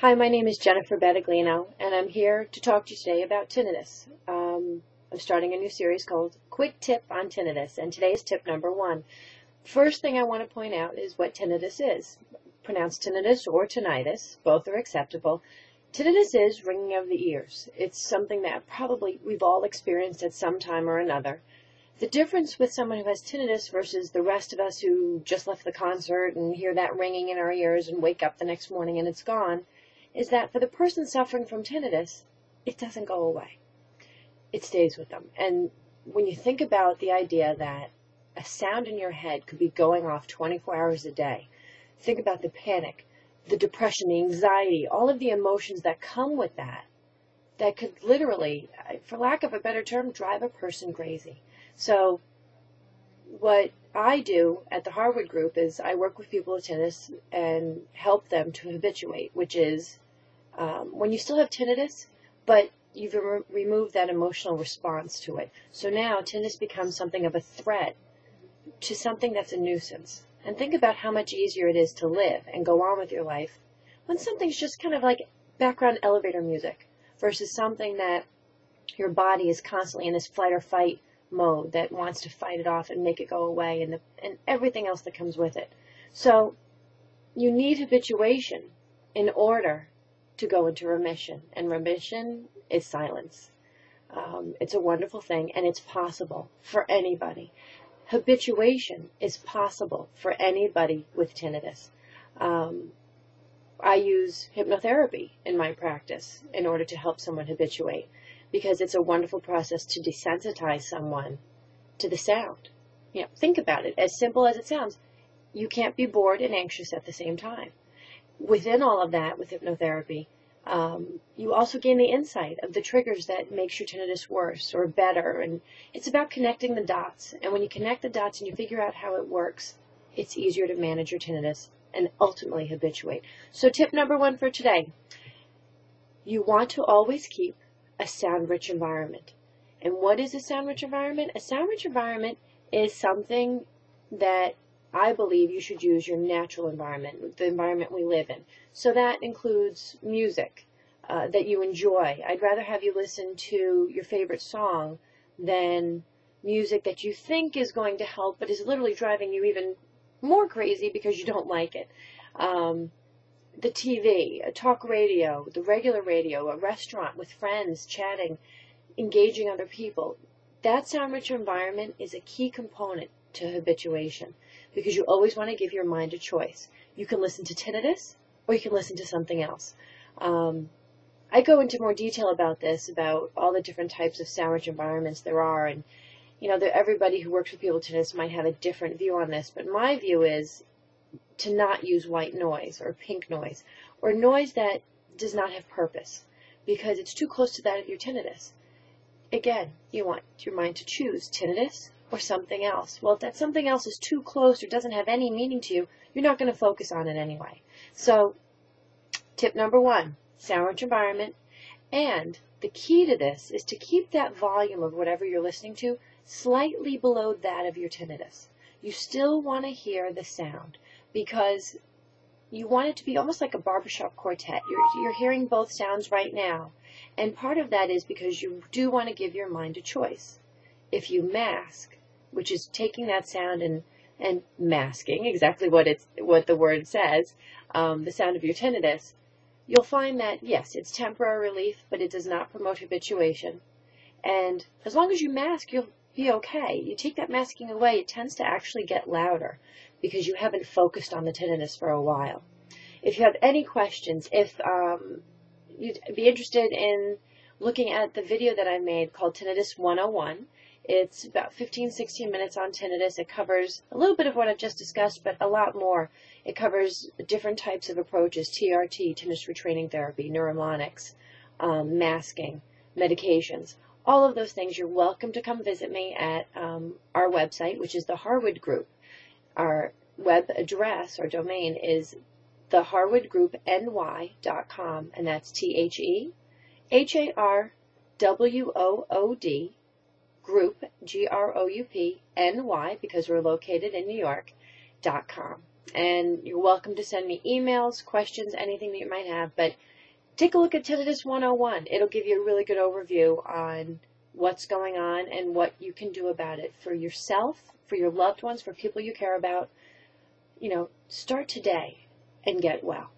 Hi, my name is Jennifer Battaglino, and I'm here to talk to you today about tinnitus. I'm starting a new series called Quick Tip on Tinnitus, and today's tip number 1. First thing I want to point out is what tinnitus is. Pronounced tinnitus or tinnitus, both are acceptable. Tinnitus is ringing of the ears. It's something that probably we've all experienced at some time or another. The difference with someone who has tinnitus versus the rest of us who just left the concert and hear that ringing in our ears and wake up the next morning and it's gone, is that for the person suffering from tinnitus, it doesn't go away. It stays with them. And when you think about the idea that a sound in your head could be going off 24 hours a day, think about the panic, the depression, the anxiety, all of the emotions that come with that could literally, for lack of a better term, drive a person crazy. So what I do at the Harwood Group is I work with people with tinnitus and help them to habituate, which is when you still have tinnitus, but you've removed that emotional response to it. So now tinnitus becomes something of a threat to something that's a nuisance. And think about how much easier it is to live and go on with your life when something's just kind of like background elevator music versus something that your body is constantly in this flight or fight mode that wants to fight it off and make it go away and everything else that comes with it. So you need habituation in order to go into remission, and remission is silence. It's a wonderful thing, and it's possible for anybody. Habituation is possible for anybody with tinnitus. I use hypnotherapy in my practice in order to help someone habituate, because it's a wonderful process to desensitize someone to the sound. Think about it. As simple as it sounds, you can't be bored and anxious at the same time. Within all of that, with hypnotherapy, you also gain the insight of the triggers that makes your tinnitus worse or better, and it's about connecting the dots. And when you connect the dots and you figure out how it works, it's easier to manage your tinnitus and ultimately habituate. So tip number 1 for today, you want to always keep a sound-rich environment. And what is a sound-rich environment? A sound-rich environment is something that I believe you should use your natural environment, the environment we live in. So that includes music that you enjoy. I'd rather have you listen to your favorite song than music that you think is going to help but is literally driving you even more crazy because you don't like it. The TV, a talk radio, the regular radio, a restaurant with friends, chatting, engaging other people. That sound-rich environment is a key component to habituation, because you always want to give your mind a choice. You can listen to tinnitus, or you can listen to something else. I go into more detail about this, about all the different types of sound-rich environments there are, and everybody who works with people with tinnitus might have a different view on this, but my view is to not use white noise or pink noise, or noise that does not have purpose, because it's too close to that of your tinnitus. Again, you want your mind to choose tinnitus or something else. Well, if that something else is too close or doesn't have any meaning to you, you're not going to focus on it anyway. So, tip number 1, sound-rich environment. And the key to this is to keep that volume of whatever you're listening to slightly below that of your tinnitus. You still want to hear the sound, because you want it to be almost like a barbershop quartet. You're hearing both sounds right now. And part of that is because you do want to give your mind a choice. If you mask, which is taking that sound and masking exactly what the word says, the sound of your tinnitus, you'll find that, yes, it's temporary relief, but it does not promote habituation. And as long as you mask, you'll be okay. You take that masking away, it tends to actually get louder because you haven't focused on the tinnitus for a while. If you have any questions, if you'd be interested in looking at the video that I made called Tinnitus 101, it's about 15-16 minutes on tinnitus. It covers a little bit of what I've just discussed, but a lot more. It covers different types of approaches: TRT, tinnitus retraining therapy, neuromonics, masking, medications. All of those things. You're welcome to come visit me at our website, which is the Harwood Group. Our web address or domain is theharwoodgroupny.com, and that's TheHarwood Group, GROUPNY, because we're located in New York, .com. And you're welcome to send me emails, questions, anything that you might have. But take a look at Tinnitus 101. It'll give you a really good overview on what's going on and what you can do about it for yourself, for your loved ones, for people you care about. Start today and get well.